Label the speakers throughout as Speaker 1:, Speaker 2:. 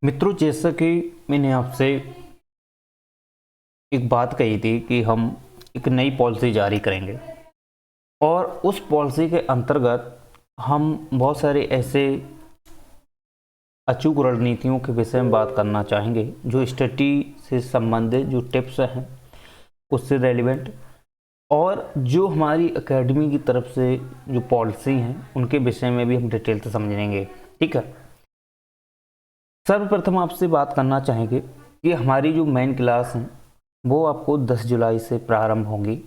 Speaker 1: मित्रों, जैसा कि मैंने आपसे एक बात कही थी कि हम एक नई पॉलिसी जारी करेंगे और उस पॉलिसी के अंतर्गत हम बहुत सारे ऐसे अचूक रणनीतियों के विषय में बात करना चाहेंगे जो स्टडी से संबंधित जो टिप्स हैं उससे रेलिवेंट, और जो हमारी एकेडमी की तरफ से जो पॉलिसी हैं उनके विषय में भी हम डिटेल से समझेंगे। ठीक है। सर्वप्रथम आपसे बात करना चाहेंगे कि हमारी जो मेन क्लास है वो आपको 10 जुलाई से प्रारंभ होंगी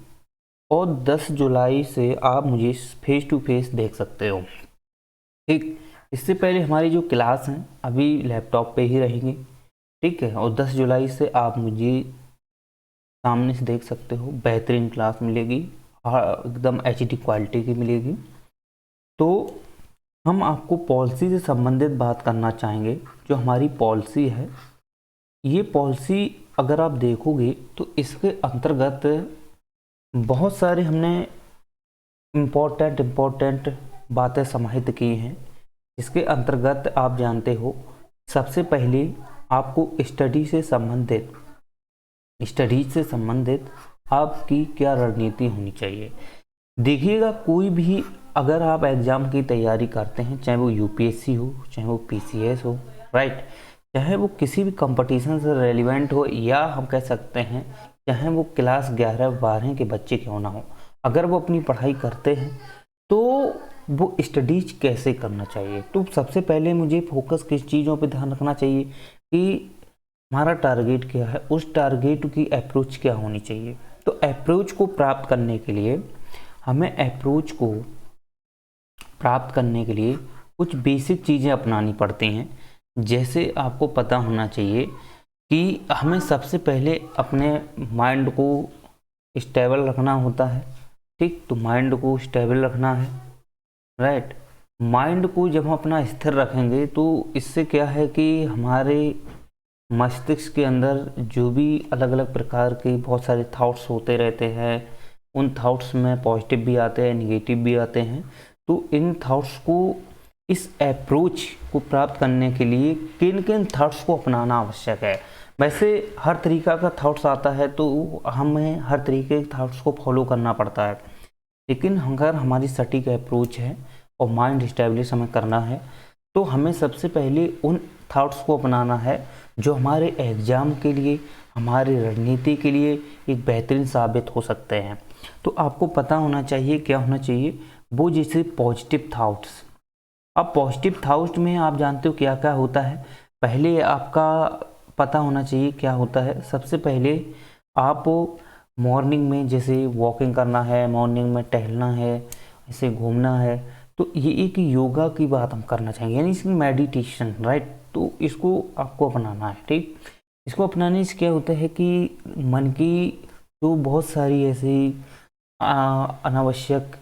Speaker 1: और 10 जुलाई से आप मुझे फेस टू फेस देख सकते हो। ठीक। इससे पहले हमारी जो क्लास हैं अभी लैपटॉप पे ही रहेंगी। ठीक है। और 10 जुलाई से आप मुझे सामने से देख सकते हो, बेहतरीन क्लास मिलेगी, एकदम एचडी क्वालिटी की मिलेगी। तो हम आपको पॉलिसी से संबंधित बात करना चाहेंगे। जो हमारी पॉलिसी है, ये पॉलिसी अगर आप देखोगे तो इसके अंतर्गत बहुत सारे हमने इम्पोर्टेंट बातें समाहित की हैं। इसके अंतर्गत आप जानते हो, सबसे पहले आपको स्टडीज से संबंधित आपकी क्या रणनीति होनी चाहिए। देखिएगा, कोई भी अगर आप एग्ज़ाम की तैयारी करते हैं, चाहे वो यूपीएससी हो, चाहे वो पीसीएस हो, राइट, चाहे वो किसी भी कंपटीशन से रेलिवेंट हो, या हम कह सकते हैं चाहे वो क्लास 11-12 के बच्चे क्यों ना हो, अगर वो अपनी पढ़ाई करते हैं तो वो स्टडीज कैसे करना चाहिए। तो सबसे पहले मुझे फोकस किस चीज़ों पे ध्यान रखना चाहिए कि हमारा टारगेट क्या है, उस टारगेट की अप्रोच क्या होनी चाहिए। तो अप्रोच को प्राप्त करने के लिए कुछ बेसिक चीज़ें अपनानी पड़ती हैं। जैसे आपको पता होना चाहिए कि हमें सबसे पहले अपने माइंड को स्टेबल रखना होता है। ठीक। तो माइंड को स्टेबल रखना है, राइट। माइंड को जब हम अपना स्थिर रखेंगे तो इससे क्या है कि हमारे मस्तिष्क के अंदर जो भी अलग अलग प्रकार के बहुत सारे थॉट्स होते रहते हैं, उन थॉट्स में पॉजिटिव भी आते हैं, निगेटिव भी आते हैं। तो इन थॉट्स को, इस अप्रोच को प्राप्त करने के लिए किन किन थॉट्स को अपनाना आवश्यक है। वैसे हर तरीका का थॉट्स आता है तो हमें हर तरीके के थॉट्स को फॉलो करना पड़ता है, लेकिन अगर हमारी सटीक अप्रोच है और माइंड स्टेब्लिश हमें करना है तो हमें सबसे पहले उन थॉट्स को अपनाना है जो हमारे एग्ज़ाम के लिए, हमारी रणनीति के लिए एक बेहतरीन साबित हो सकते हैं। तो आपको पता होना चाहिए क्या होना चाहिए, वो जैसे पॉजिटिव थॉट्स। अब पॉजिटिव थॉट्स में आप जानते हो क्या क्या होता है। पहले आपका पता होना चाहिए क्या होता है। सबसे पहले आप मॉर्निंग में जैसे वॉकिंग करना है, मॉर्निंग में टहलना है, ऐसे घूमना है, तो ये एक योगा की बात हम करना चाहेंगे, यानी इसकी मेडिटेशन, राइट। तो इसको आपको अपनाना है। ठीक। इसको अपनाने से क्या होता है कि मन की जो बहुत सारी ऐसी अनावश्यक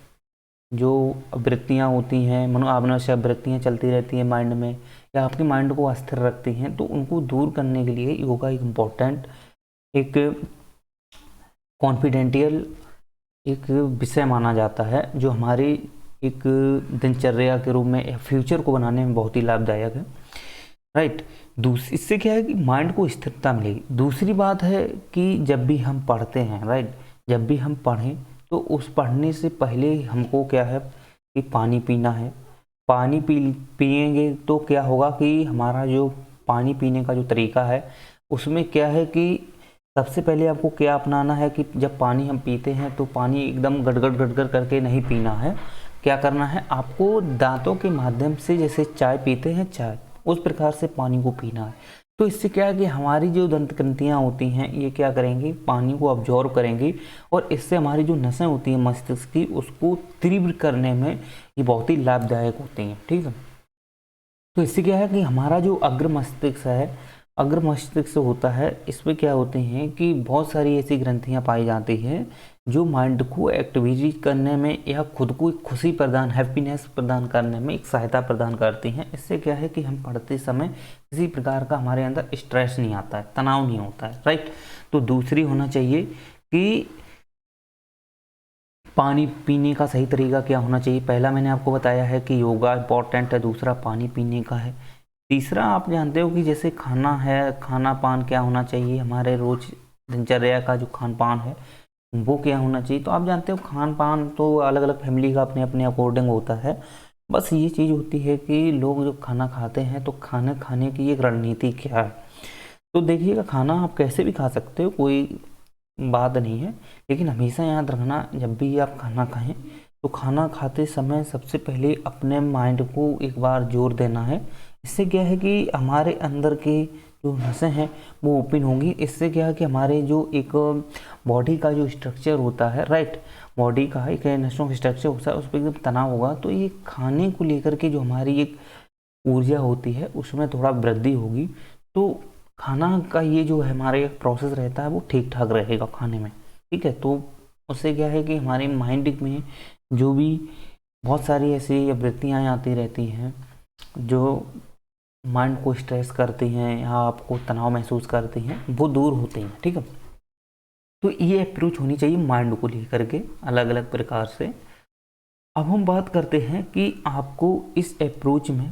Speaker 1: जो वृत्तियाँ होती हैं, अनावश्यक वृत्तियाँ चलती रहती हैं माइंड में, या आपके माइंड को अस्थिर रखती हैं, तो उनको दूर करने के लिए योगा एक इम्पोर्टेंट, एक कॉन्फिडेंटियल एक विषय माना जाता है, जो हमारी एक दिनचर्या के रूप में फ्यूचर को बनाने में बहुत ही लाभदायक है, राइट। इससे क्या है कि माइंड को स्थिरता मिलेगी। दूसरी बात है कि जब भी हम पढ़ते हैं, राइट, जब भी हम पढ़ें तो उस पढ़ने से पहले हमको क्या है कि पानी पीना है। पानी पिएंगे तो क्या होगा कि हमारा जो पानी पीने का जो तरीका है उसमें क्या है कि सबसे पहले आपको क्या अपनाना है कि जब पानी हम पीते हैं तो पानी एकदम गड़गड़ करके नहीं पीना है। क्या करना है, आपको दांतों के माध्यम से, जैसे चाय पीते हैं चाय, उस प्रकार से पानी को पीना है। तो इससे क्या है कि हमारी जो दंत ग्रंथियाँ होती हैं ये क्या करेंगी, पानी को अब्जॉर्व करेंगी, और इससे हमारी जो नसें होती हैं मस्तिष्क की, उसको तीव्र करने में ये बहुत ही लाभदायक होती हैं। ठीक है। तो इससे क्या है कि हमारा जो अग्र मस्तिष्क होता है, इसमें क्या होते हैं कि बहुत सारी ऐसी ग्रंथियां पाई जाती हैं जो माइंड को एक्टिविटी करने में या खुद को खुशी प्रदान, हैप्पीनेस प्रदान करने में एक सहायता प्रदान करती हैं। इससे क्या है कि हम पढ़ते समय किसी प्रकार का हमारे अंदर स्ट्रेस नहीं आता है, तनाव नहीं होता है, राइट। तो दूसरी होना चाहिए कि पानी पीने का सही तरीका क्या होना चाहिए। पहला मैंने आपको बताया है कि योगा इंपॉर्टेंट है, दूसरा पानी पीने का है। तीसरा आप जानते हो कि जैसे खाना है, खाना पान क्या होना चाहिए, हमारे रोज दिनचर्या का जो खान पान है वो क्या होना चाहिए। तो आप जानते हो खान पान तो अलग अलग फैमिली का अपने अपने अकॉर्डिंग होता है। बस ये चीज़ होती है कि लोग जो खाना खाते हैं तो खाना खाने की एक रणनीति क्या है। तो देखिएगा, खाना आप कैसे भी खा सकते हो, कोई बात नहीं है, लेकिन हमेशा याद रखना जब भी आप खाना खाएं तो खाना खाते समय सबसे पहले अपने माइंड को एक बार जोर देना है। इससे क्या है कि हमारे अंदर के जो नसें हैं वो ओपन होंगी। इससे क्या है कि हमारे जो एक बॉडी का जो स्ट्रक्चर होता है, राइट, बॉडी का एक नसों का स्ट्रक्चर होता है, उस पर एकदम तनाव होगा। तो ये खाने को लेकर के जो हमारी एक ऊर्जा होती है उसमें थोड़ा वृद्धि होगी। तो खाना का ये जो है हमारे प्रोसेस रहता है वो ठीक ठाक रहेगा खाने में, ठीक है। तो उससे क्या है कि हमारे माइंड में जो भी बहुत सारी ऐसी वृत्तियाँ आती रहती हैं जो माइंड को स्ट्रेस करती हैं या आपको तनाव महसूस करती हैं, वो दूर होती हैं, ठीक है। तो ये अप्रोच होनी चाहिए माइंड को लेकर के अलग अलग प्रकार से। अब हम बात करते हैं कि आपको इस अप्रोच में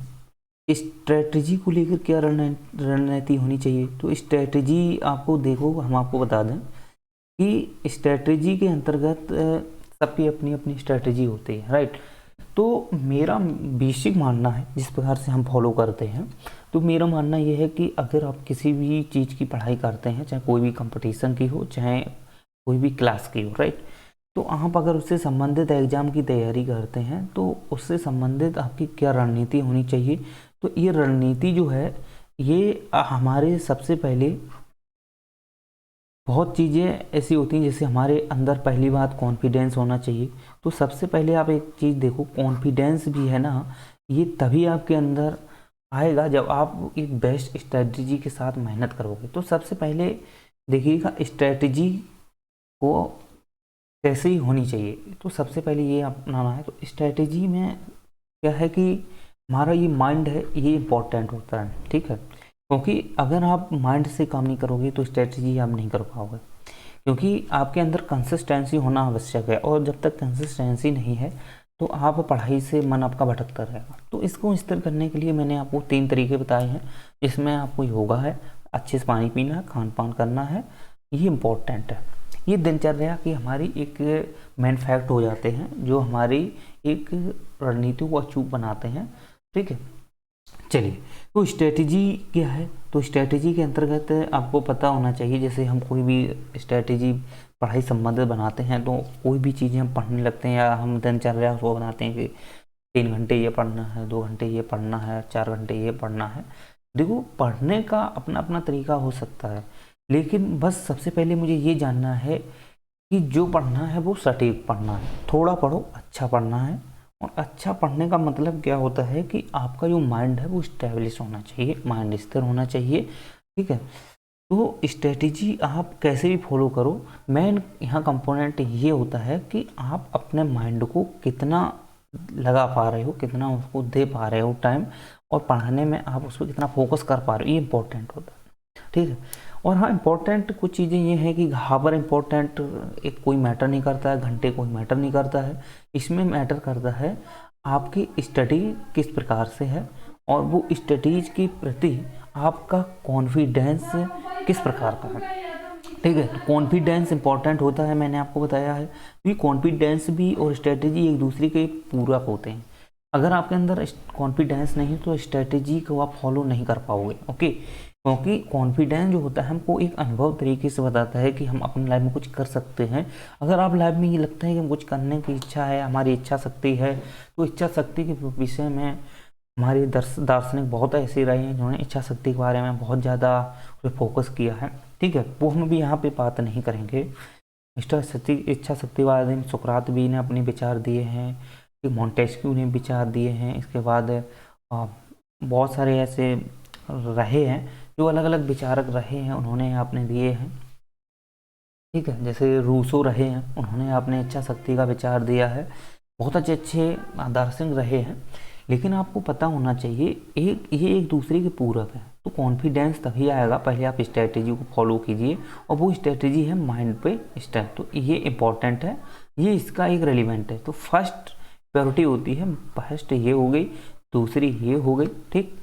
Speaker 1: स्ट्रेटजी को लेकर क्या रणनीति होनी चाहिए। तो स्ट्रेटजी आपको देखो, हम आपको बता दें कि स्ट्रेटजी के अंतर्गत सबकी अपनी अपनी स्ट्रेटजी होती है, राइट। तो मेरा बेसिक मानना है, जिस प्रकार से हम फॉलो करते हैं, तो मेरा मानना यह है कि अगर आप किसी भी चीज़ की पढ़ाई करते हैं, चाहे कोई भी कंपटीशन की हो, चाहे कोई भी क्लास की हो, राइट, तो आप अगर उससे संबंधित एग्ज़ाम की तैयारी करते हैं तो उससे संबंधित आपकी क्या रणनीति होनी चाहिए। तो ये रणनीति जो है ये हमारे सबसे पहले बहुत चीज़ें ऐसी होती हैं, जैसे हमारे अंदर पहली बात कॉन्फिडेंस होना चाहिए। तो सबसे पहले आप एक चीज़ देखो, कॉन्फिडेंस भी है ना, ये तभी आपके अंदर आएगा जब आप एक बेस्ट स्ट्रेटजी के साथ मेहनत करोगे। तो सबसे पहले देखिएगा स्ट्रेटजी को कैसे ही होनी चाहिए। तो सबसे पहले ये अपनाना है। तो स्ट्रेटजी में क्या है कि हमारा ये माइंड है, ये इम्पोर्टेंट होता है, ठीक है। क्योंकि अगर आप माइंड से काम नहीं करोगे तो स्ट्रेटजी आप नहीं कर पाओगे, क्योंकि आपके अंदर कंसिस्टेंसी होना आवश्यक है। और जब तक कंसिस्टेंसी नहीं है तो आप पढ़ाई से मन आपका भटकता रहेगा। तो इसको स्थिर करने के लिए मैंने आपको 3 तरीके बताए हैं, जिसमें आपको योगा है, अच्छे से पानी पीना है, खान पान करना है, ये इम्पोर्टेंट है। ये दिनचर्या की हमारी एक मेन फैक्ट हो जाते हैं जो हमारी एक रणनीति को अचूक बनाते हैं, ठीक है। चलिए, तो स्ट्रेटजी क्या है। तो स्ट्रेटजी के अंतर्गत आपको पता होना चाहिए, जैसे हम कोई भी स्ट्रेटजी पढ़ाई संबंधित बनाते हैं तो कोई भी चीज़ें हम पढ़ने लगते हैं या हम दिनचर्या को बनाते हैं कि 3 घंटे ये पढ़ना है, 2 घंटे ये पढ़ना है, 4 घंटे ये पढ़ना है। देखो, पढ़ने का अपना अपना तरीका हो सकता है, लेकिन बस सबसे पहले मुझे ये जानना है कि जो पढ़ना है वो सटीक पढ़ना है। थोड़ा पढ़ो, अच्छा पढ़ना है। और अच्छा पढ़ने का मतलब क्या होता है कि आपका जो माइंड है वो स्टेब्लिश होना चाहिए, माइंड स्थिर होना चाहिए, ठीक है। तो स्ट्रेटजी आप कैसे भी फॉलो करो, मेन यहाँ कंपोनेंट ये होता है कि आप अपने माइंड को कितना लगा पा रहे हो, कितना उसको दे पा रहे हो टाइम, और पढ़ाने में आप उस पर कितना फोकस कर पा रहे हो, ये इंपॉर्टेंट होता है, ठीक है। और हाँ, इम्पोर्टेंट कुछ चीज़ें ये हैं कि हावर इम्पोर्टेंट एक कोई मैटर नहीं करता है, घंटे कोई मैटर नहीं करता है। इसमें मैटर करता है आपकी स्टडी किस प्रकार से है और वो स्टडीज के प्रति आपका कॉन्फिडेंस किस प्रकार का है, ठीक है। तो कॉन्फिडेंस इंपॉर्टेंट होता है, मैंने आपको बताया है कि कॉन्फिडेंस भी और स्ट्रेटजी एक दूसरे के पूरक होते हैं। अगर आपके अंदर कॉन्फिडेंस नहीं तो स्ट्रेटजी को आप फॉलो नहीं कर पाओगे, ओके। क्योंकि कॉन्फिडेंस जो होता है हमको एक अनुभव तरीके से बताता है कि हम अपनी लाइफ में कुछ कर सकते हैं। अगर आप लाइफ में ये लगता है कि हम कुछ करने की इच्छा है, हमारी इच्छा शक्ति है, तो इच्छा शक्ति के विषय में हमारे दार्शनिक बहुत ऐसे रहे हैं जिन्होंने इच्छा शक्ति के बारे में बहुत ज़्यादा फोकस किया है, ठीक है। वो हम भी यहाँ पे बात नहीं करेंगे। इच्छा शक्ति वाले सुकरात भी ने अपने विचार दिए हैं, कि मॉन्टेस्क्यू ने विचार दिए हैं। इसके बाद बहुत सारे ऐसे रहे हैं जो अलग अलग विचारक रहे हैं, उन्होंने आपने दिए हैं, ठीक है। जैसे रूसो रहे हैं, उन्होंने आपने इच्छा शक्ति का विचार दिया है। बहुत अच्छे अच्छे दार्शनिक रहे हैं, लेकिन आपको पता होना चाहिए ये एक दूसरे के पूरक है। तो कॉन्फिडेंस तभी आएगा, पहले आप स्ट्रेटेजी को फॉलो कीजिए, और वो स्ट्रेटेजी है माइंड पे स्टैंड। तो ये इंपॉर्टेंट है, ये इसका एक रेलिवेंट है। तो फर्स्ट प्रायोरिटी होती है, फर्स्ट ये हो गई, दूसरी ये हो गई, ठीक।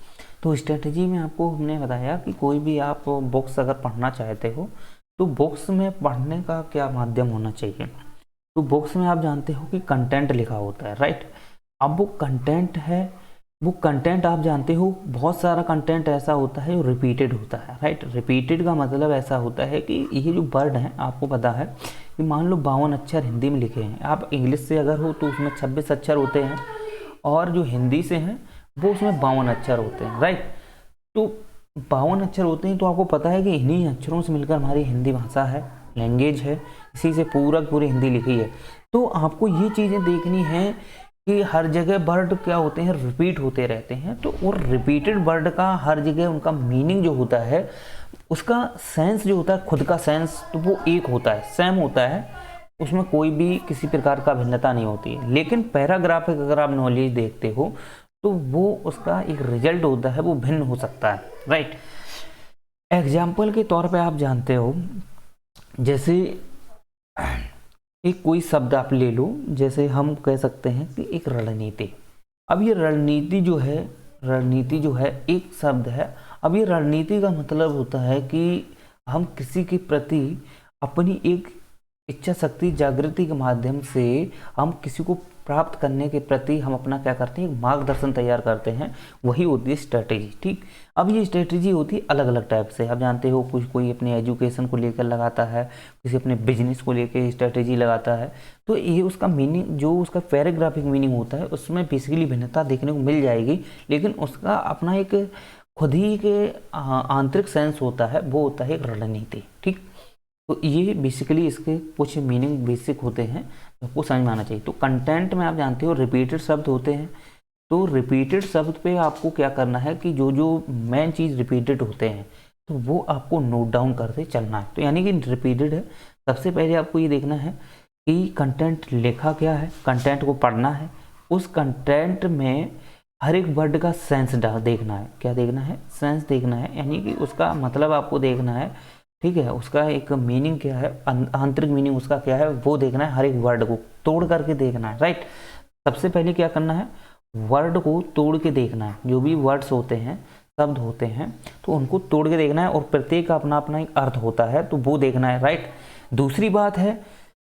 Speaker 1: तो स्ट्रेटजी में आपको हमने बताया कि कोई भी आप बुक्स अगर पढ़ना चाहते हो तो बुक्स में पढ़ने का क्या माध्यम होना चाहिए। तो बुक्स में आप जानते हो कि कंटेंट लिखा होता है, राइट। अब वो कंटेंट है, वो कंटेंट आप जानते हो बहुत सारा कंटेंट ऐसा होता है जो रिपीटेड होता है, राइट। रिपीटेड का मतलब ऐसा होता है कि ये जो वर्ड हैं आपको पता है कि मान लो 52 अक्षर हिंदी में लिखे हैं, आप इंग्लिश से अगर हो तो उसमें 26 अक्षर होते हैं और जो हिंदी से हैं वो उसमें 52 अक्षर होते हैं, राइट। तो 52 अक्षर होते हैं तो आपको पता है कि इन्हीं अक्षरों से मिलकर हमारी हिंदी भाषा है, लैंग्वेज है, इसी से पूरी हिंदी लिखी है। तो आपको ये चीज़ें देखनी है कि हर जगह वर्ड क्या होते हैं, रिपीट होते रहते हैं। तो और रिपीटेड वर्ड का हर जगह उनका मीनिंग जो होता है, उसका सेंस जो होता है, खुद का सेंस, तो वो एक होता है, सेम होता है, उसमें कोई भी किसी प्रकार का भिन्नता नहीं होती है। लेकिन पैराग्राफिक अगर आप नॉलेज देखते हो तो वो उसका एक रिजल्ट होता है, वो भिन्न हो सकता है, राइट। एग्जाम्पल के तौर पे आप जानते हो, जैसे एक कोई शब्द आप ले लो, जैसे हम कह सकते हैं कि एक रणनीति। अब ये रणनीति जो है एक शब्द है। अब ये रणनीति का मतलब होता है कि हम किसी के प्रति अपनी एक इच्छा शक्ति जागृति के माध्यम से हम किसी को प्राप्त करने के प्रति हम अपना क्या करते हैं, एक मार्गदर्शन तैयार करते हैं, वही होती है स्ट्रेटेजी, ठीक। अब ये स्ट्रेटेजी होती है अलग अलग टाइप से, आप जानते हो कुछ कोई अपने एजुकेशन को लेकर लगाता है, किसी अपने बिजनेस को लेकर स्ट्रेटेजी लगाता है। तो ये उसका मीनिंग, जो उसका पैराग्राफिक मीनिंग होता है उसमें बेसिकली भिन्नता देखने को मिल जाएगी, लेकिन उसका अपना एक खुद ही के आंतरिक सेंस होता है, वो होता है एक रणनीति, ठीक। तो ये बेसिकली इसके कुछ मीनिंग बेसिक होते हैं, आपको समझ में आना चाहिए। तो कंटेंट में आप जानते हो रिपीटेड शब्द होते हैं, तो रिपीटेड शब्द पे आपको क्या करना है कि जो जो मेन चीज़ रिपीटेड होते हैं तो वो आपको नोट डाउन करते चलना है। तो यानी कि रिपीटेड है, सबसे पहले आपको ये देखना है कि कंटेंट लिखा क्या है, कंटेंट को पढ़ना है, उस कंटेंट में हर एक वर्ड का सेंस देखना है। क्या देखना है, सेंस देखना है, यानी कि उसका मतलब आपको देखना है, ठीक है। उसका एक मीनिंग क्या है, आंतरिक मीनिंग उसका क्या है, वो देखना है, हर एक वर्ड को तोड़ करके देखना है, राइट। सबसे पहले क्या करना है, वर्ड को तोड़ के देखना है। जो भी वर्ड्स होते हैं, शब्द होते हैं, तो उनको तोड़ के देखना है और प्रत्येक का अपना अपना एक अर्थ होता है, तो वो देखना है, राइट। दूसरी बात है,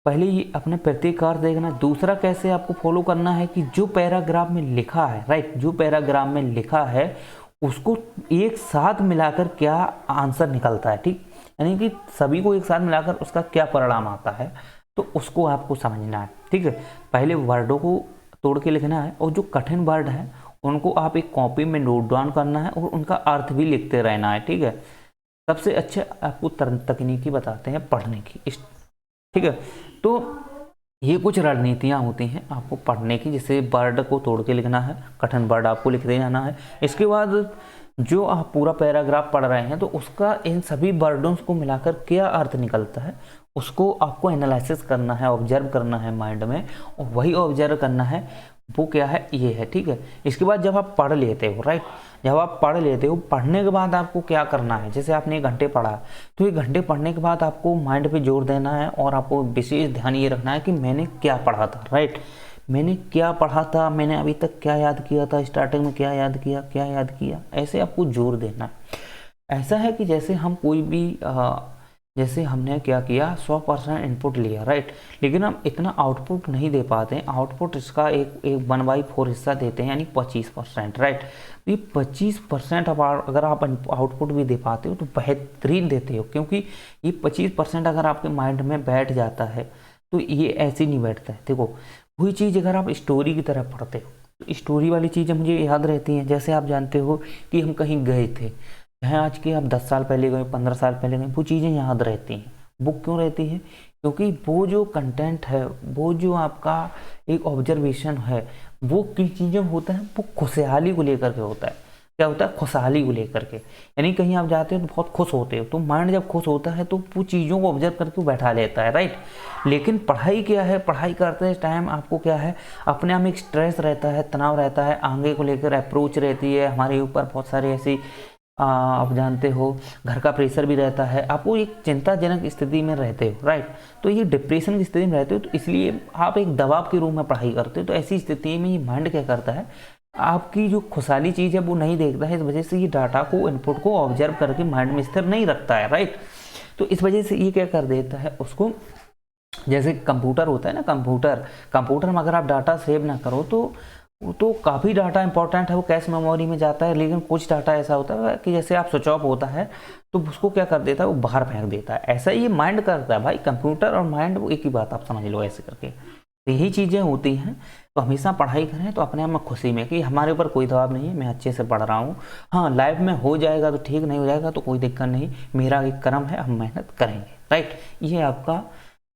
Speaker 1: पहले ये अपने प्रत्येक का अर्थ देखना है। दूसरा कैसे आपको फॉलो करना है कि जो पैराग्राफ में लिखा है, राइट, जो पैराग्राफ में लिखा है उसको एक साथ मिलाकर क्या आंसर निकलता है, ठीक। यानी कि सभी को एक साथ मिलाकर उसका क्या परिणाम आता है, तो उसको आपको समझना है, ठीक है। पहले वर्डों को तोड़ के लिखना है और जो कठिन वर्ड है उनको आप एक कॉपी में नोट डाउन करना है और उनका अर्थ भी लिखते रहना है, ठीक है। सबसे अच्छे आपको तकनीकी बताते हैं पढ़ने की, ठीक है। तो ये कुछ रणनीतियाँ होती हैं आपको पढ़ने की, जैसे वर्ड को तोड़ के लिखना है, कठिन वर्ड आपको लिखते जाना है। इसके बाद जो आप पूरा पैराग्राफ पढ़ रहे हैं तो उसका इन सभी वर्डों को मिलाकर क्या अर्थ निकलता है, उसको आपको एनालिसिस करना है, ऑब्जर्व करना है माइंड में, और वही ऑब्जर्व करना है वो क्या है, ये है, ठीक है। इसके बाद जब आप पढ़ लेते हो, राइट, जब आप पढ़ लेते हो, पढ़ने के बाद आपको क्या करना है, जैसे आपने 1 घंटे पढ़ा तो 1 घंटे पढ़ने के बाद आपको माइंड पे जोर देना है और आपको विशेष ध्यान ये रखना है कि मैंने क्या पढ़ा था, राइट, मैंने क्या पढ़ा था, मैंने अभी तक क्या याद किया था, स्टार्टिंग में क्या याद किया, क्या याद किया, ऐसे आपको जोर देना है। ऐसा है कि जैसे हम कोई भी जैसे हमने क्या किया, 100% इनपुट लिया, राइट, लेकिन हम इतना आउटपुट नहीं दे पाते हैं। आउटपुट इसका एक 1/4 हिस्सा देते हैं, यानी 25%, राइट। ये 25% अगर आप आउटपुट भी दे पाते हो तो बेहतरीन देते हो, क्योंकि ये 25% अगर आपके माइंड में बैठ जाता है तो ये ऐसे नहीं बैठता है। देखो वही चीज़ अगर आप स्टोरी की तरह पढ़ते हो तो स्टोरी वाली चीज़ें मुझे याद रहती हैं। जैसे आप जानते हो कि हम कहीं गए थे, चाहे आज के आप 10 साल पहले गए, 15 साल पहले गए, वो चीज़ें याद रहती हैं। वो क्यों रहती है, क्योंकि वो जो कंटेंट है, वो जो आपका एक ऑब्जर्वेशन है, वो किन चीज़ों में होता है, वो खुशहाली को लेकर के होता है। क्या होता है, खुशहाली को लेकर के, यानी कहीं आप जाते हो तो बहुत खुश होते हो, तो माइंड जब खुश होता है तो वो चीज़ों को ऑब्जर्व करके बैठा लेता है, राइट। लेकिन पढ़ाई क्या है, पढ़ाई करते टाइम आपको क्या है, अपने आप में एक स्ट्रेस रहता है, तनाव रहता है, आगे को लेकर अप्रोच रहती है, हमारे ऊपर बहुत सारी ऐसी आप जानते हो घर का प्रेशर भी रहता है, आपको एक चिंताजनक स्थिति में रहते हो, राइट। तो ये डिप्रेशन की स्थिति में रहते हो, तो इसलिए आप एक दबाव के रूप में पढ़ाई करते हो। तो ऐसी स्थिति में ये माइंड क्या करता है आपकी जो खुशहाली चीज़ है वो नहीं देखता है, इस वजह से ये डाटा को, इनपुट को ऑब्जर्व करके माइंड में स्थिर नहीं रखता है, राइट। तो इस वजह से ये क्या कर देता है उसको, जैसे कंप्यूटर होता है ना, कंप्यूटर में अगर आप डाटा सेव ना करो तो काफ़ी डाटा इंपॉर्टेंट है वो कैश मेमोरी में जाता है, लेकिन कुछ डाटा ऐसा होता है कि जैसे आप स्विच ऑफ होता है तो उसको क्या कर देता है, वो बाहर फेंक देता है। ऐसा ही ये माइंड करता है भाई, कंप्यूटर और माइंड वो एक ही बात, आप समझ लो ऐसे करके। तो यही चीज़ें होती हैं। तो हमेशा पढ़ाई करें तो अपने आप में खुशी में कि हमारे ऊपर कोई दबाव नहीं है, मैं अच्छे से पढ़ रहा हूँ। हाँ, लाइफ में हो जाएगा तो ठीक, नहीं हो जाएगा तो कोई दिक्कत नहीं, मेरा एक कर्म है, हम मेहनत करेंगे, राइट। ये आपका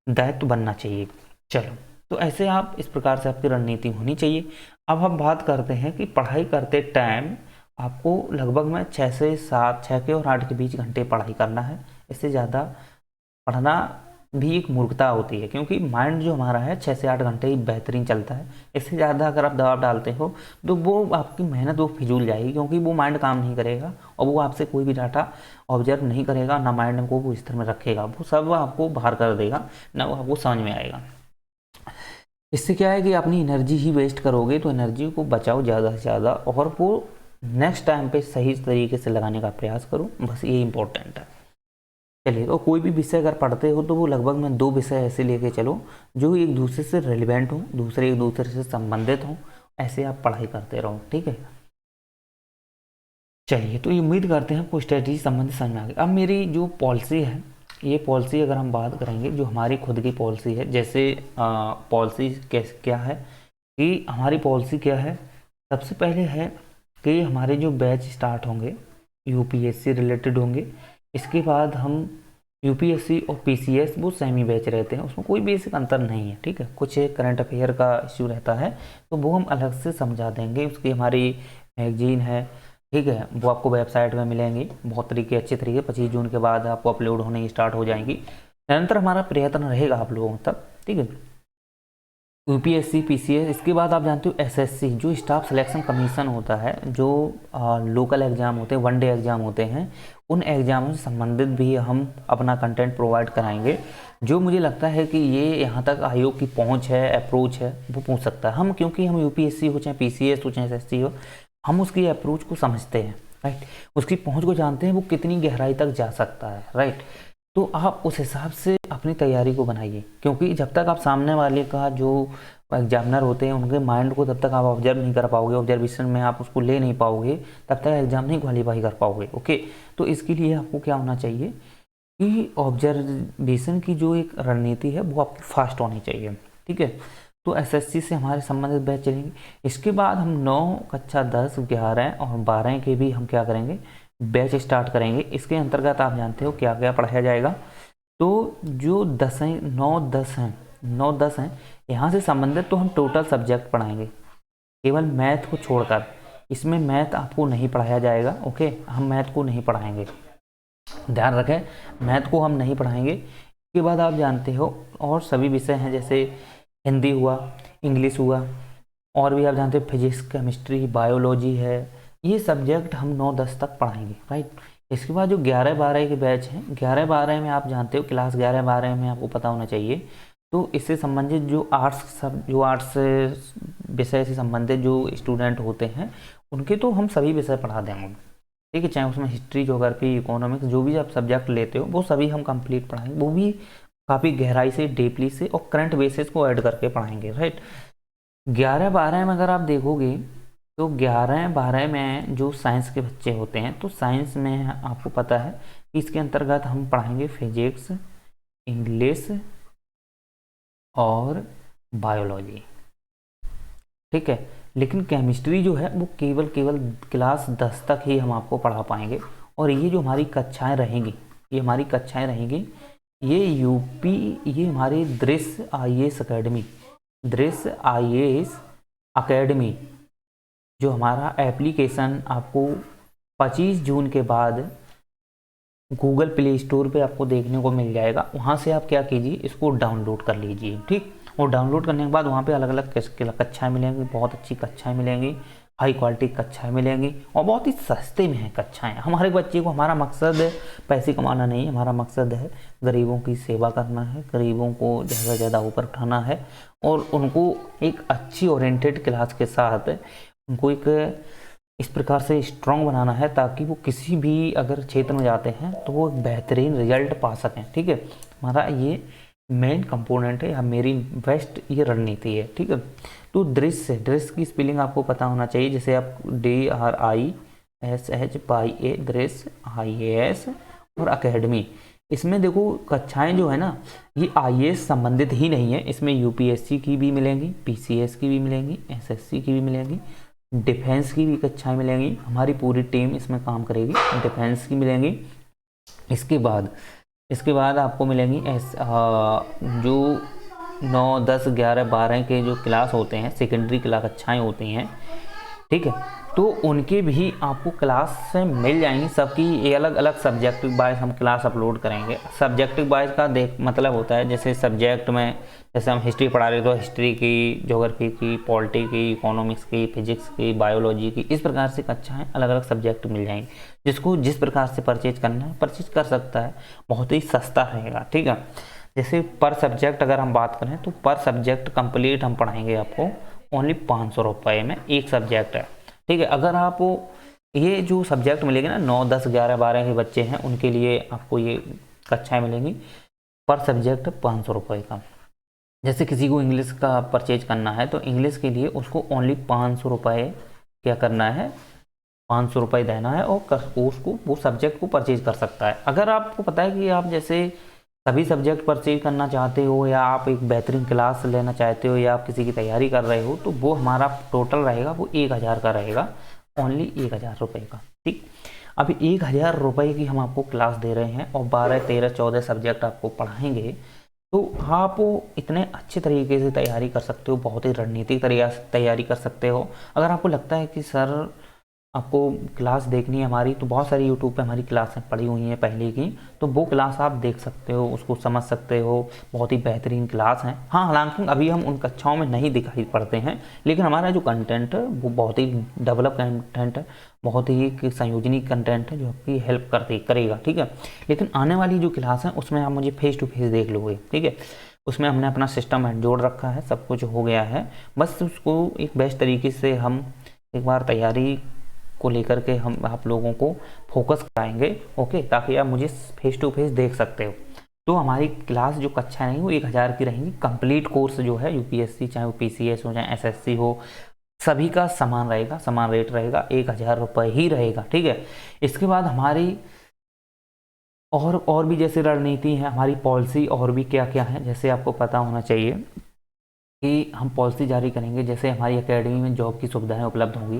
Speaker 1: दायित्व बनना चाहिए। चलो, तो ऐसे आप इस प्रकार से आपकी रणनीति होनी चाहिए। अब हम बात करते हैं कि पढ़ाई करते टाइम आपको लगभग में 6 से 7, 6 के और 8 के बीच घंटे पढ़ाई करना है। इससे ज़्यादा पढ़ना भी एक मूर्खता होती है, क्योंकि माइंड जो हमारा है 6 से 8 घंटे ही बेहतरीन चलता है। इससे ज़्यादा अगर आप दबाव डालते हो तो वो आपकी मेहनत वो फिजूल जाएगी, क्योंकि वो माइंड काम नहीं करेगा और वो आपसे कोई भी डाटा ऑब्जर्व नहीं करेगा, ना माइंड को वो स्थिर में रखेगा, वो सब आपको बाहर कर देगा, ना वो आपको समझ में आएगा। इससे क्या है कि अपनी एनर्जी ही वेस्ट करोगे, तो एनर्जी को बचाओ ज़्यादा से ज़्यादा और वो नेक्स्ट टाइम पे सही तरीके से लगाने का प्रयास करो, बस ये इंपॉर्टेंट है। चलिए, तो कोई भी विषय अगर पढ़ते हो तो वो लगभग में 2 विषय ऐसे लेके चलो जो एक दूसरे से रिलेवेंट हो, दूसरे एक दूसरे से संबंधित हो, ऐसे आप पढ़ाई करते रहो, ठीक है। चलिए, तो ये उम्मीद करते हैं आपको स्ट्रेटजी संबंधित समझ में आ गई। अब मेरी जो पॉलिसी है, ये पॉलिसी अगर हम बात करेंगे जो हमारी खुद की पॉलिसी है, जैसे पॉलिसी क्या है कि हमारी पॉलिसी क्या है, सबसे पहले है कि हमारे जो बैच स्टार्ट होंगे यूपीएससी रिलेटेड होंगे। इसके बाद हम यूपीएससी और पीसीएस वो सेमी बैच रहते हैं, उसमें कोई बेसिक अंतर नहीं है, ठीक है। कुछ एक करंट अफेयर का इश्यू रहता है तो वो हम अलग से समझा देंगे। उसकी हमारी मैगजीन है, ठीक है, वो आपको वेबसाइट में मिलेंगी, बहुत तरीके अच्छे तरीके 25 जून के बाद आपको अपलोड होने स्टार्ट हो जाएंगी। निरंतर हमारा प्रयत्न रहेगा आप लोगों तक, ठीक है। यूपीएससी पीसीएस, इसके बाद आप जानते हो एसएससी जो स्टाफ सिलेक्शन कमीशन होता है, जो लोकल एग्ज़ाम होते हैं, 1 डे एग्ज़ाम होते हैं, उन एग्ज़ामों से संबंधित भी हम अपना कंटेंट प्रोवाइड कराएंगे। जो मुझे लगता है कि ये यहाँ तक आयोग की पहुँच है, अप्रोच है, वो पूछ सकता है हम, क्योंकि हम यूपीएससी हो चाहे पीसीएस हो चाहे एसएससी हो, हम उसकी अप्रोच को समझते हैं, राइट। उसकी पहुँच को जानते हैं, वो कितनी गहराई तक जा सकता है, राइट। तो आप उस हिसाब से अपनी तैयारी को बनाइए, क्योंकि जब तक आप सामने वाले का जो एग्जामिनर होते हैं उनके माइंड को तब तक आप ऑब्जर्व नहीं कर पाओगे, ऑब्जर्वेशन में आप उसको ले नहीं पाओगे, तब तक एग्जाम नहीं क्वालिफाई कर पाओगे, ओके। तो इसके लिए आपको क्या होना चाहिए कि ऑब्जर्वेशन की जो एक रणनीति है वो आपकी फास्ट होनी चाहिए, ठीक है। तो एसएससी से हमारे संबंधित बैच चलेंगे। इसके बाद हम 9 कक्षा 10, 11 और 12 के भी हम क्या करेंगे, बैच स्टार्ट करेंगे। इसके अंतर्गत आप जानते हो क्या क्या पढ़ाया जाएगा। तो जो 10 हैं, 9 10 हैं, यहाँ से संबंधित तो हम टोटल सब्जेक्ट पढ़ाएंगे, केवल मैथ को छोड़कर। इसमें मैथ आपको नहीं पढ़ाया जाएगा, ओके, हम मैथ को नहीं पढ़ाएंगे, ध्यान रखें, मैथ को हम नहीं पढ़ाएंगे। इसके बाद आप जानते हो और सभी विषय हैं, जैसे हिंदी हुआ, इंग्लिश हुआ, और भी आप जानते हो फिजिक्स, केमिस्ट्री, बायोलॉजी है, ये सब्जेक्ट हम 9 10 तक पढ़ाएंगे, राइट। इसके बाद जो 11 12 के बैच हैं, 11 12 में आप जानते हो क्लास 11 12 में आपको पता होना चाहिए। तो इससे संबंधित जो आर्ट्स विषय से संबंधित जो स्टूडेंट होते हैं उनके तो हम सभी विषय पढ़ा देंगे, ठीक है। चाहे उसमें हिस्ट्री, ज्योग्राफी, इकोनॉमिक्स, जो भी आप सब्जेक्ट लेते हो वो सभी हम कंप्लीट पढ़ाएंगे, वो भी काफ़ी गहराई से, डीपली से और करंट बेसिस को ऐड करके पढ़ाएंगे, राइट। 11 12 में अगर आप देखोगे तो 11 12 में जो साइंस के बच्चे होते हैं, तो साइंस में आपको पता है कि इसके अंतर्गत हम पढ़ाएंगे फिजिक्स, इंग्लिश और बायोलॉजी, ठीक है। लेकिन केमिस्ट्री जो है वो केवल क्लास 10 तक ही हम आपको पढ़ा पाएंगे। और ये जो हमारी कक्षाएं रहेंगी, ये हमारी दृश्य आईएएस अकेडमी जो हमारा एप्लीकेशन आपको 25 जून के बाद गूगल प्ले स्टोर पे आपको देखने को मिल जाएगा। वहाँ से आप क्या कीजिए, इसको डाउनलोड कर लीजिए, ठीक। और डाउनलोड करने के बाद वहाँ पे अलग अलग कक्षाएँ मिलेंगी, बहुत अच्छी कक्षाएँ मिलेंगी, हाई क्वालिटी कक्षाएँ मिलेंगी और बहुत ही सस्ते में है कक्षाएँ। हमारे बच्चे को, हमारा मकसद पैसे कमाना नहीं, हमारा मकसद है गरीबों की सेवा करना है, गरीबों को ज़्यादा से ज़्यादा ऊपर उठाना है और उनको एक अच्छी ओरिएंटेड क्लास के साथ उनको एक इस प्रकार से स्ट्रॉन्ग बनाना है ताकि वो किसी भी अगर क्षेत्र में जाते हैं तो वो एक बेहतरीन रिजल्ट पा सकें। ठीक है, हमारा ये मेन कंपोनेंट है या मेरी बेस्ट ये रणनीति है। ठीक है, तो ड्रेस की स्पेलिंग आपको पता होना चाहिए, जैसे आप DRISH ड्रेस IAS और अकेडमी। इसमें देखो कक्षाएं जो है ना ये IAS संबंधित ही नहीं है, इसमें UPSC की भी मिलेंगी, PCS की भी मिलेंगी, SSC की भी मिलेंगी, डिफेंस की भी कक्षाएं मिलेंगी। हमारी पूरी टीम इसमें काम करेगी, डिफेंस की मिलेंगी। इसके बाद आपको मिलेंगी जो 9, 10, 11, 12 के जो क्लास होते हैं, सेकेंडरी क्लास कक्षाएं होती हैं। ठीक है, तो उनके भी आपको क्लास से मिल जाएंगी। सबकी ये अलग अलग सब्जेक्ट वाइज हम क्लास अपलोड करेंगे। सब्जेक्ट वाइज का मतलब होता है, जैसे सब्जेक्ट में जैसे हम हिस्ट्री पढ़ा रहे तो हिस्ट्री की, ज्योग्राफी की, पॉलिटी की, इकोनॉमिक्स की, फिजिक्स की, बायोलॉजी की, इस प्रकार से कक्षाएं अलग अलग सब्जेक्ट मिल जाएंगी। जिसको जिस प्रकार से परचेज करना है परचेज कर सकता है, बहुत ही सस्ता रहेगा। ठीक है, जैसे पर सब्जेक्ट अगर हम बात करें तो पर सब्जेक्ट कंप्लीट हम पढ़ाएंगे आपको ओनली 500 रुपये में, एक सब्जेक्ट है। ठीक है, अगर आप ये जो सब्जेक्ट मिलेंगे ना 9, 10, 11, 12 के बच्चे हैं उनके लिए आपको ये कक्षाएं मिलेंगी पर सब्जेक्ट 500 रुपये का। जैसे किसी को इंग्लिश का परचेज करना है तो इंग्लिश के लिए उसको ओनली 500 रुपये क्या करना है, 500 रुपये देना है और कोर्स को, वो सब्जेक्ट को परचेज कर सकता है। अगर आपको पता है कि आप जैसे सभी सब्जेक्ट परचेज करना चाहते हो या आप एक बेहतरीन क्लास लेना चाहते हो या आप किसी की तैयारी कर रहे हो तो वो हमारा टोटल रहेगा वो 1000 का रहेगा, ओनली 1000 रुपये का। ठीक, अभी 1000 रुपये की हम आपको क्लास दे रहे हैं और 12, 13, 14 सब्जेक्ट आपको पढ़ाएंगे तो आप इतने अच्छे तरीके से तैयारी कर सकते हो, बहुत ही रणनीतिक तैयारी कर सकते हो। अगर आपको लगता है कि सर आपको क्लास देखनी है हमारी, तो बहुत सारी यूट्यूब पे हमारी क्लासें पड़ी हुई हैं पहले की, तो वो क्लास आप देख सकते हो, उसको समझ सकते हो, बहुत ही बेहतरीन क्लास हैं। हाँ, हालांकि अभी हम उन कक्षाओं में नहीं दिखाई पड़ते हैं, लेकिन हमारा जो कंटेंट है वो बहुत ही डेवलप कंटेंट है, बहुत ही एक संयोजनी कंटेंट है जो आपकी हेल्प करेगा। ठीक है, लेकिन आने वाली जो क्लास है उसमें आप मुझे फेस टू फेस देख लोगे। ठीक है, उसमें हमने अपना सिस्टम जोड़ रखा है, सब कुछ हो गया है, बस उसको एक बेस्ट तरीके से हम एक बार तैयारी को लेकर के हम आप लोगों को फोकस कराएंगे। ओके, ताकि आप मुझे फेस टू फेस देख सकते हो। तो हमारी क्लास जो कक्षा रहेंगी वो 1000 की रहेंगी। कंप्लीट कोर्स जो है UPSC चाहे वो PCS हो चाहे SSC हो, सभी का समान रहेगा, समान रेट रहेगा, 1000 रुपये ही रहेगा। ठीक है, इसके बाद हमारी और भी जैसे रणनीति है, हमारी पॉलिसी और भी क्या क्या है, जैसे आपको पता होना चाहिए कि हम पॉलिसी जारी करेंगे। जैसे हमारी एकेडमी में जॉब की सुविधाएं उपलब्ध होंगी,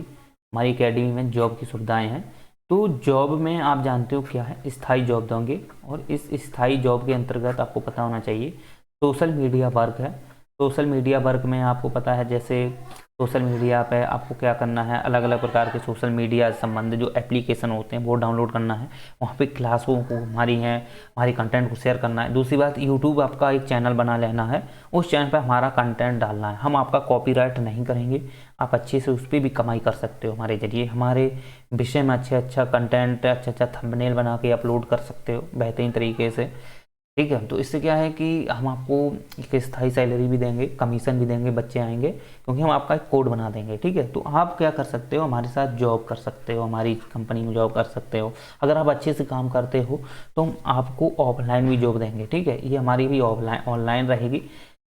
Speaker 1: हमारी एकेडमी में जॉब की सुविधाएं हैं। तो जॉब में आप जानते हो क्या है, स्थायी जॉब देंगे और इस स्थायी जॉब के अंतर्गत आपको पता होना चाहिए सोशल मीडिया वर्क है। सोशल मीडिया वर्क में आपको पता है, जैसे सोशल मीडिया पे आपको क्या करना है, अलग अलग प्रकार के सोशल मीडिया संबंधित जो एप्लीकेशन होते हैं वो डाउनलोड करना है, वहाँ पे क्लासों को हमारी कंटेंट को शेयर करना है। दूसरी बात, यूट्यूब आपका एक चैनल बना लेना है, उस चैनल पर हमारा कंटेंट डालना है। हम आपका कॉपीराइट नहीं करेंगे, आप अच्छे से उस पर भी कमाई कर सकते हो हमारे जरिए। हमारे विषय में अच्छा कंटेंट, अच्छा थंबनेल बना के अपलोड कर सकते हो बेहतरीन तरीके से। ठीक है, तो इससे क्या है कि हम आपको एक स्थायी सैलरी भी देंगे, कमीशन भी देंगे, बच्चे आएंगे, क्योंकि हम आपका एक कोड बना देंगे। ठीक है, तो आप क्या कर सकते हो, हमारे साथ जॉब कर सकते हो, हमारी कंपनी में जॉब कर सकते हो। अगर आप अच्छे से काम करते हो तो हम आपको ऑफलाइन भी जॉब देंगे। ठीक है, ये हमारी भी ऑनलाइन रहेगी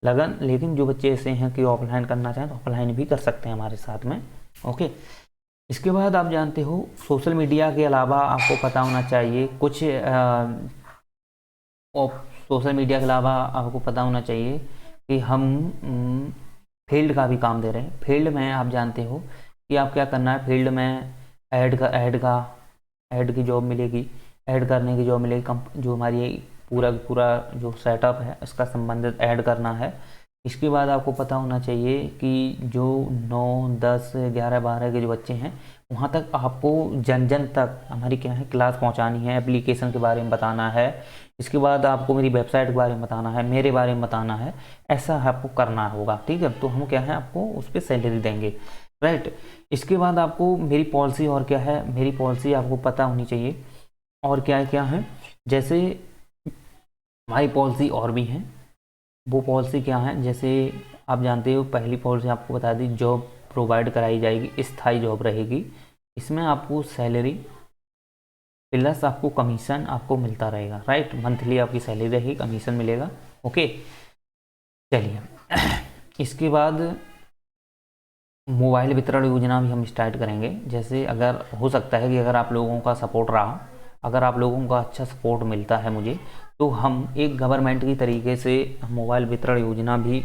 Speaker 1: लगन, लेकिन जो बच्चे ऐसे हैं कि ऑफलाइन करना चाहें तो ऑफलाइन भी कर सकते हैं हमारे साथ में। ओके, इसके बाद आप जानते हो सोशल मीडिया के अलावा आपको पता होना चाहिए कुछ सोशल मीडिया के अलावा आपको पता होना चाहिए कि हम फील्ड का भी काम दे रहे हैं। फील्ड में आप जानते हो कि आप क्या करना है, फील्ड में ऐड की जॉब मिलेगी, ऐड करने की जॉब मिलेगी। जो हमारी पूरा जो सेटअप है इसका संबंधित ऐड करना है। इसके बाद आपको पता होना चाहिए कि जो 9, 10, 11, 12 के जो बच्चे हैं वहाँ तक आपको जन जन तक हमारी क्या है क्लास पहुँचानी है, एप्लीकेशन के बारे में बताना है। इसके बाद आपको मेरी वेबसाइट के बारे में बताना है, मेरे बारे में बताना है, ऐसा आपको करना होगा। ठीक है, तो हम क्या है आपको उस पर सैलरी देंगे। राइट, इसके बाद आपको मेरी पॉलिसी और क्या है, मेरी पॉलिसी आपको पता होनी चाहिए और क्या क्या है। जैसे हमारी पॉलिसी और भी हैं, वो पॉलिसी क्या है, जैसे आप जानते हो पहली पॉलिसी आपको बता दी, जॉब प्रोवाइड कराई जाएगी, स्थायी जॉब रहेगी। इसमें आपको सैलरी प्लस आपको कमीशन आपको मिलता रहेगा, राइट। मंथली आपकी सैलरी रहेगी, कमीशन मिलेगा, ओके। चलिए इसके बाद मोबाइल वितरण योजना भी हम स्टार्ट करेंगे। जैसे अगर हो सकता है कि अगर आप लोगों का सपोर्ट रहा, अगर आप लोगों का अच्छा सपोर्ट मिलता है मुझे, तो हम एक गवर्नमेंट की तरीके से मोबाइल वितरण योजना भी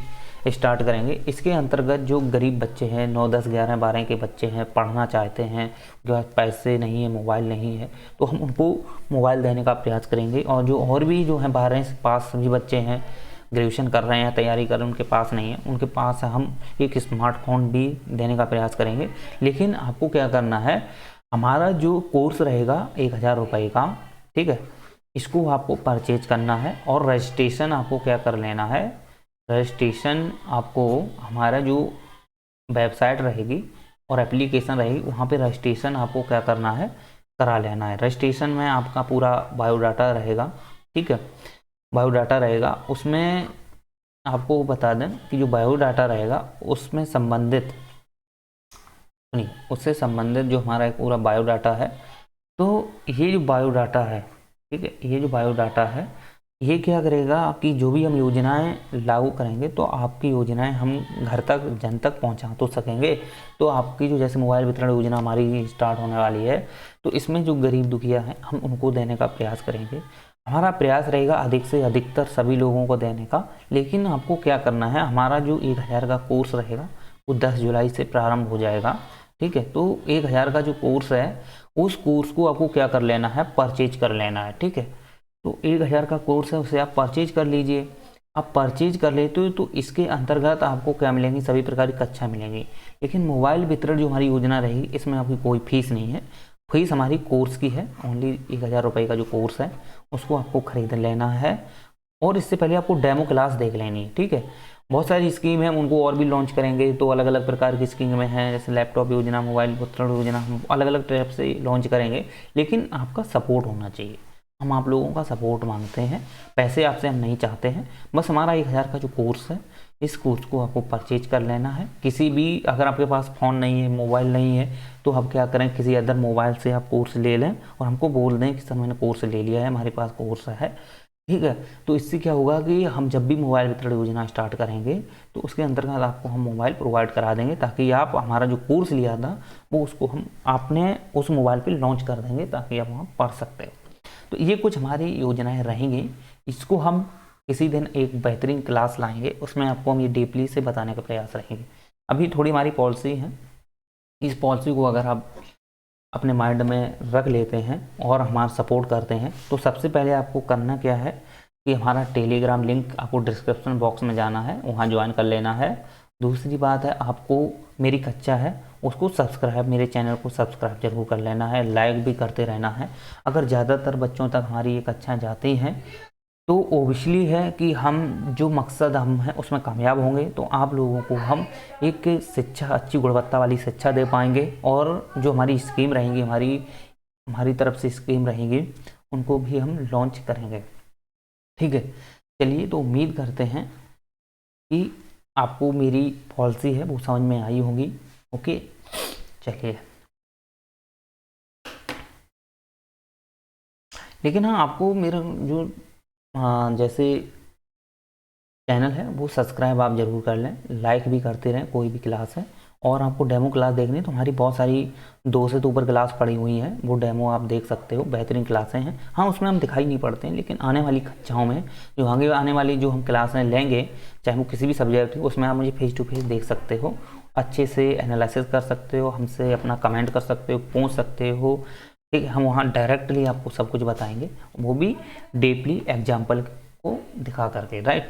Speaker 1: स्टार्ट करेंगे। इसके अंतर्गत जो गरीब बच्चे हैं, 9, 10, 11, 12 के बच्चे हैं, पढ़ना चाहते हैं, जो पास पैसे नहीं है, मोबाइल नहीं है, तो हम उनको मोबाइल देने का प्रयास करेंगे। और जो और भी जो हैं 12 से पास सभी बच्चे हैं, ग्रेजुएशन कर रहे हैं, तैयारी कर रहे हैं, उनके पास नहीं है, उनके पास हम एक स्मार्टफोन भी देने का प्रयास करेंगे। लेकिन आपको क्या करना है, हमारा जो कोर्स रहेगा 1000 रुपये का, ठीक है, इसको आपको परचेज करना है। और रजिस्ट्रेशन आपको क्या कर लेना है, रजिस्ट्रेशन आपको हमारा जो वेबसाइट रहेगी और एप्लीकेशन रहेगी, वहाँ पे रजिस्ट्रेशन आपको क्या करना है, करा लेना है। रजिस्ट्रेशन में आपका पूरा बायोडाटा रहेगा, ठीक है, बायोडाटा रहेगा। उसमें आपको बता दें कि जो बायोडाटा रहेगा उसमें संबंधित, सुनिए, उससे संबंधित जो हमारा एक पूरा बायोडाटा है, तो ये जो बायोडाटा है, ठीक है, ये जो बायोडाटा है, ये क्या करेगा कि जो भी हम योजनाएं लागू करेंगे तो आपकी योजनाएं हम घर तक, जन तक पहुंचा तो सकेंगे। तो आपकी जो जैसे मोबाइल वितरण योजना हमारी स्टार्ट होने वाली है, तो इसमें जो गरीब दुखिया हैं हम उनको देने का प्रयास करेंगे। हमारा प्रयास रहेगा अधिक से अधिकतर सभी लोगों को देने का। लेकिन आपको क्या करना है, हमारा जो 1000 का कोर्स रहेगा वो 10 जुलाई से प्रारंभ हो जाएगा, ठीक है। तो 1000 का जो कोर्स है, उस कोर्स को आपको क्या कर लेना है, परचेज कर लेना है, ठीक है। तो 1000 का कोर्स है, उसे आप परचेज कर लीजिए। आप परचेज कर लेते हो तो इसके अंतर्गत आपको क्या मिलेंगी, सभी प्रकार की कक्षा मिलेंगी। लेकिन मोबाइल वितरण जो हमारी योजना रहेगी, इसमें आपकी कोई फीस नहीं है। फीस हमारी कोर्स की है, ओनली 1000 रुपये का जो कोर्स है उसको आपको खरीद लेना है। और इससे पहले आपको डेमो क्लास देख लेनी है, ठीक है। बहुत सारी स्कीम है, उनको और भी लॉन्च करेंगे, तो अलग अलग प्रकार की स्कीम में है, जैसे लैपटॉप योजना, मोबाइल वितरण योजना, हम अलग अलग टाइप से लॉन्च करेंगे। लेकिन आपका सपोर्ट होना चाहिए, हम आप लोगों का सपोर्ट मांगते हैं, पैसे आपसे हम नहीं चाहते हैं। बस हमारा 1000 का जो कोर्स है, इस कोर्स को आपको परचेज कर लेना है। किसी भी, अगर आपके पास फ़ोन नहीं है, मोबाइल नहीं है, तो आप क्या करें, किसी अदर मोबाइल से आप कोर्स ले लें और हमको बोल दें कि सर मैंने कोर्स ले लिया है, हमारे पास कोर्स है, ठीक है। तो इससे क्या होगा कि हम जब भी मोबाइल वितरण योजना स्टार्ट करेंगे तो उसके अंतर्गत आपको हम मोबाइल प्रोवाइड करा देंगे, ताकि आप हमारा जो कोर्स लिया था वो उसको हम आपने उस मोबाइल पे लॉन्च कर देंगे, ताकि आप वहाँ पढ़ सकते हो। तो ये कुछ हमारी योजनाएं रहेंगी। इसको हम किसी दिन एक बेहतरीन क्लास लाएंगे, उसमें आपको हम ये डीपली से बताने का प्रयास रहेंगे। अभी थोड़ी हमारी पॉलिसी है, इस पॉलिसी को अगर आप अपने माइंड में रख लेते हैं और हमारा सपोर्ट करते हैं, तो सबसे पहले आपको करना क्या है कि हमारा टेलीग्राम लिंक आपको डिस्क्रिप्शन बॉक्स में जाना है, वहाँ ज्वाइन कर लेना है। दूसरी बात है, आपको मेरी कक्षा है उसको सब्सक्राइब, मेरे चैनल को सब्सक्राइब जरूर कर लेना है, लाइक भी करते रहना है। अगर ज़्यादातर बच्चों तक हमारी ये कक्षाएँ जाती हैं तो ओबियसली है कि हम जो मकसद हम हैं उसमें कामयाब होंगे। तो आप लोगों को हम एक शिक्षा, अच्छी गुणवत्ता वाली शिक्षा दे पाएंगे। और जो हमारी स्कीम रहेंगी, हमारी तरफ से स्कीम रहेंगी, उनको भी हम लॉन्च करेंगे, ठीक है। चलिए, तो उम्मीद करते हैं कि आपको मेरी पॉलिसी है वो समझ में आई होगी, ओके। चलिए, लेकिन हाँ, आपको मेरा जो जैसे चैनल है वो सब्सक्राइब आप ज़रूर कर लें, लाइक भी करते रहें, कोई भी क्लास है। और आपको डेमो क्लास देखनी है तो हमारी बहुत सारी 2 से तो ऊपर क्लास पड़ी हुई हैं, वो डेमो आप देख सकते हो, बेहतरीन क्लासें हैं। हाँ, उसमें हम दिखाई नहीं पड़ते हैं, लेकिन आने वाली कक्षाओं में जो आगे आने वाली जो हम क्लासें लेंगे, चाहे वो किसी भी सब्जेक्ट की, उसमें आप मुझे फेस टू फेस देख सकते हो, अच्छे से एनालिसिस कर सकते हो, हमसे अपना कमेंट कर सकते हो, पूछ सकते हो, ठीक है। हम वहाँ डायरेक्टली आपको सब कुछ बताएंगे, वो भी डीपली एग्जाम्पल को दिखा करके, राइट।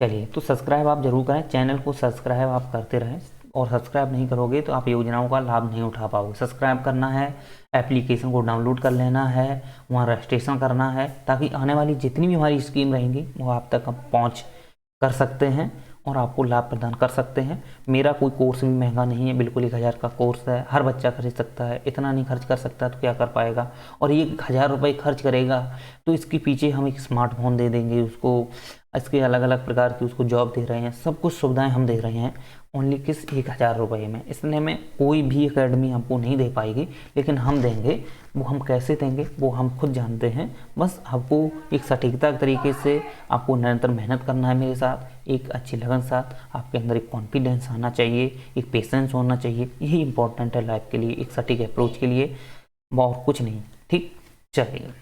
Speaker 1: चलिए, तो सब्सक्राइब आप जरूर करें, चैनल को सब्सक्राइब आप करते रहें। और सब्सक्राइब नहीं करोगे तो आप योजनाओं का लाभ नहीं उठा पाओगे। सब्सक्राइब करना है, एप्लीकेशन को डाउनलोड कर लेना है, वहाँ रजिस्ट्रेशन करना है, ताकि आने वाली जितनी भी हमारी स्कीम रहेंगी वो आप तक हम पहुँच कर सकते हैं और आपको लाभ प्रदान कर सकते हैं। मेरा कोई कोर्स भी महंगा नहीं है, बिल्कुल 1000 का कोर्स है, हर बच्चा खरीद सकता है। इतना नहीं खर्च कर सकता तो क्या कर पाएगा। और ये 1000 रुपये खर्च करेगा तो इसके पीछे हम एक स्मार्टफोन दे देंगे उसको, इसके अलग अलग प्रकार की उसको जॉब दे रहे हैं, सब कुछ सुविधाएं हम दे रहे हैं ओनली किस 1000 रुपये में। इसने में कोई भी एकेडमी हमको नहीं दे पाएगी, लेकिन हम देंगे। वो हम कैसे देंगे वो हम खुद जानते हैं। बस आपको एक सटीकता तरीके से आपको निरंतर मेहनत करना है मेरे साथ, एक अच्छी लगन साथ, आपके अंदर एक कॉन्फिडेंस आना चाहिए, एक पेशेंस होना चाहिए। यही इंपॉर्टेंट है लाइफ के लिए, एक सटीक अप्रोच के लिए, और कुछ नहीं। ठीक चलेगा।